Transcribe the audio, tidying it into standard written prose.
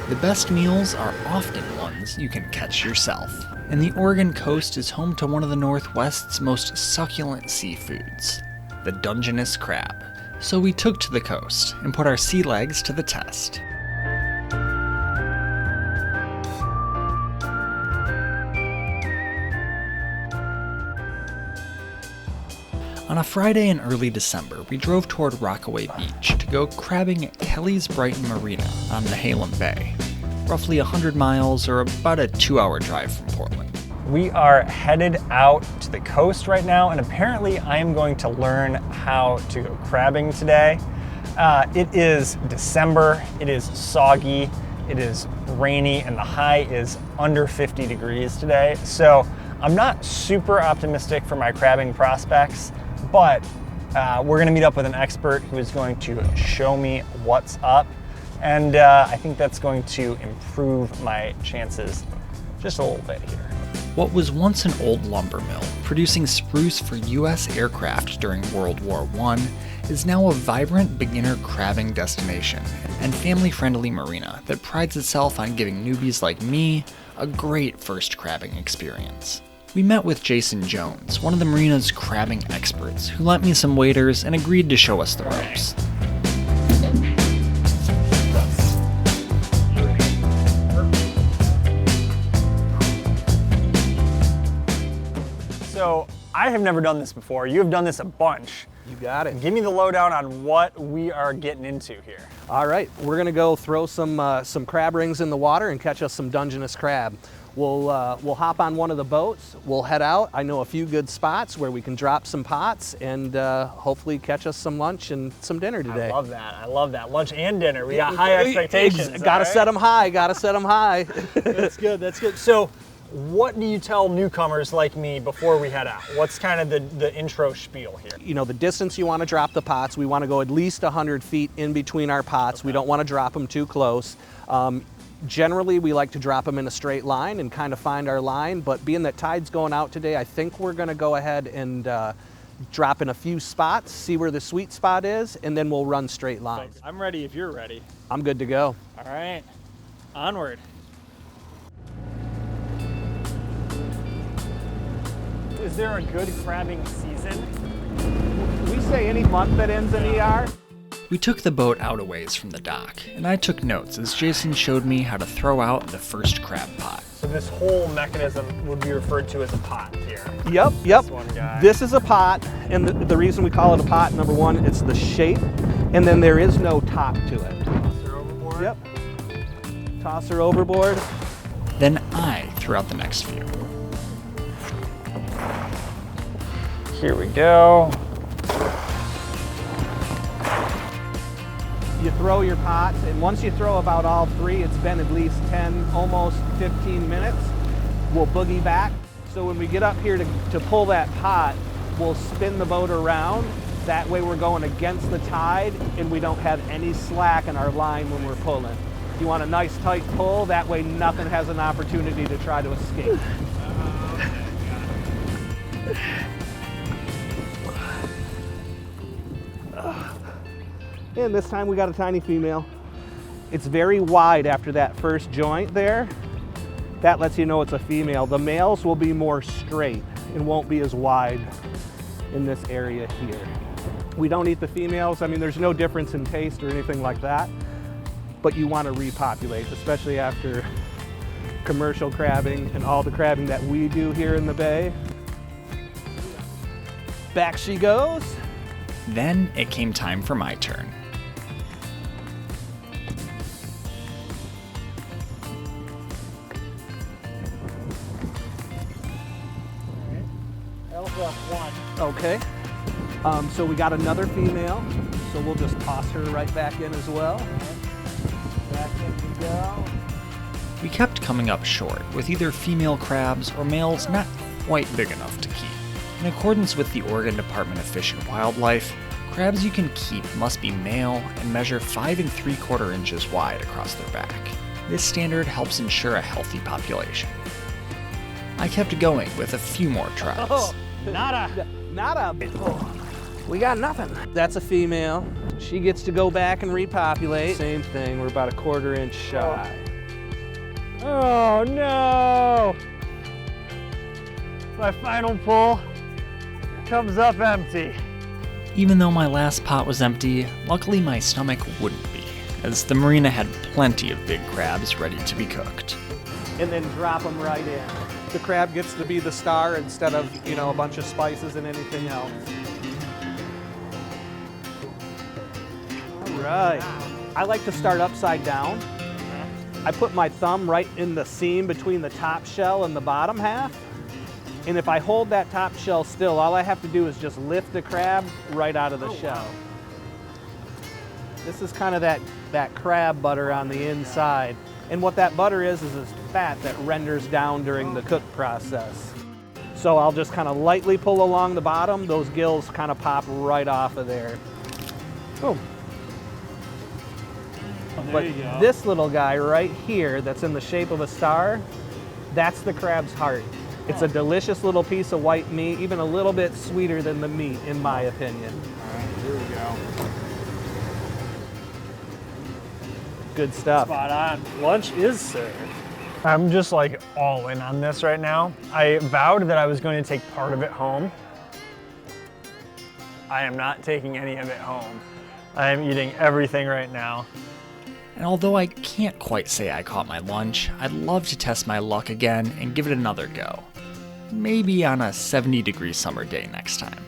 The best meals are often ones you can catch yourself. And the Oregon coast is home to one of the Northwest's most succulent seafoods, the Dungeness crab. So we took to the coast and put our sea legs to the test. On a Friday in early December, we drove toward Rockaway Beach to go crabbing at Kelly's Brighton Marina on Nehalem Bay, roughly 100 miles or about a 2-hour drive from Portland. We are headed out to the coast right now, and apparently I am going to learn how to go crabbing today. It is December, it is soggy, it is rainy, and the high is under 50 degrees today. So I'm not super optimistic for my crabbing prospects, but we're gonna meet up with an expert who is going to show me what's up. And I think that's going to improve my chances just a little bit here. What was once an old lumber mill producing spruce for U.S. aircraft during World War I is now a vibrant beginner crabbing destination and family-friendly marina that prides itself on giving newbies like me a great first crabbing experience. We met with Jason Jones, one of the marina's crabbing experts, who lent me some waders and agreed to show us the ropes. So I have never done this before. You have done this a bunch. You got it. Give me the lowdown on what we are getting into here. All right, we're gonna go throw some crab rings in the water and catch us some Dungeness crab. We'll hop on one of the boats. We'll head out. I know a few good spots where we can drop some pots and hopefully catch us some lunch and some dinner today. I love that. I love that. Lunch and dinner. We got high expectations. Gotta set them high. Gotta set them high. That's good. That's good. So, what do you tell newcomers like me before we head out? What's kind of the intro spiel here? You know, the distance you want to drop the pots, we want to go at least 100 feet in between our pots. Okay. We don't want to drop them too close. Generally, we like to drop them in a straight line and kind of find our line, but being that tide's going out today, I think we're going to go ahead and drop in a few spots, see where the sweet spot is, and then we'll run straight lines. I'm ready if you're ready. I'm good to go. All right, onward. Is there a good crabbing season? We say any month that ends in ER. We took the boat out a ways from the dock, and I took notes as Jason showed me how to throw out the first crab pot. So this whole mechanism would be referred to as a pot here. Yep. This one guy. This is a pot, and the reason we call it a pot, number one, it's the shape, and then there is no top to it. Toss her overboard? Yep. Toss her overboard. Then I threw out the next few. Here we go. You throw your pots, and once you throw about all three, it's been at least 10, almost 15 minutes. We'll boogie back. So when we get up here to pull that pot, we'll spin the boat around. That way we're going against the tide, and we don't have any slack in our line when we're pulling. You want a nice tight pull, that way nothing has an opportunity to try to escape. And this time we got a tiny female. It's very wide after that first joint there. That lets you know it's a female. The males will be more straight and won't be as wide in this area here. We don't eat the females. I mean, there's no difference in taste or anything like that, but you want to repopulate, especially after commercial crabbing and all the crabbing that we do here in the bay. Back she goes. Then it came time for my turn. Okay, so we got another female, so we'll just toss her right back in as well. Back in we go. We kept coming up short with either female crabs or males not quite big enough to keep. In accordance with the Oregon Department of Fish and Wildlife, crabs you can keep must be male and measure 5 3/4 inches wide across their back. This standard helps ensure a healthy population. I kept going with a few more tries. Oh, nada. Oh, we got nothing. That's a female. She gets to go back and repopulate. Same thing, we're about 1/4 inch shy. Oh no! My final pull comes up empty. Even though my last pot was empty, luckily my stomach wouldn't be, as the marina had plenty of big crabs ready to be cooked. And then drop them right in. The crab gets to be the star instead of, a bunch of spices and anything else. All right. I like to start upside down. I put my thumb right in the seam between the top shell and the bottom half. And if I hold that top shell still, all I have to do is just lift the crab right out of the shell. Wow. This is kind of that crab butter on the inside. And what that butter is fat that renders down during the cook process. So I'll just kind of lightly pull along the bottom. Those gills kind of pop right off of there. Boom. Oh, but this little guy right here that's in the shape of a star, that's the crab's heart. It's a delicious little piece of white meat, even a little bit sweeter than the meat, in my opinion. All right, here we go. Good stuff. Spot on. Lunch is served. I'm just like all in on this right now. I vowed that I was going to take part of it home. I am not taking any of it home. I am eating everything right now. And although I can't quite say I caught my lunch, I'd love to test my luck again and give it another go. Maybe on a 70-degree summer day next time.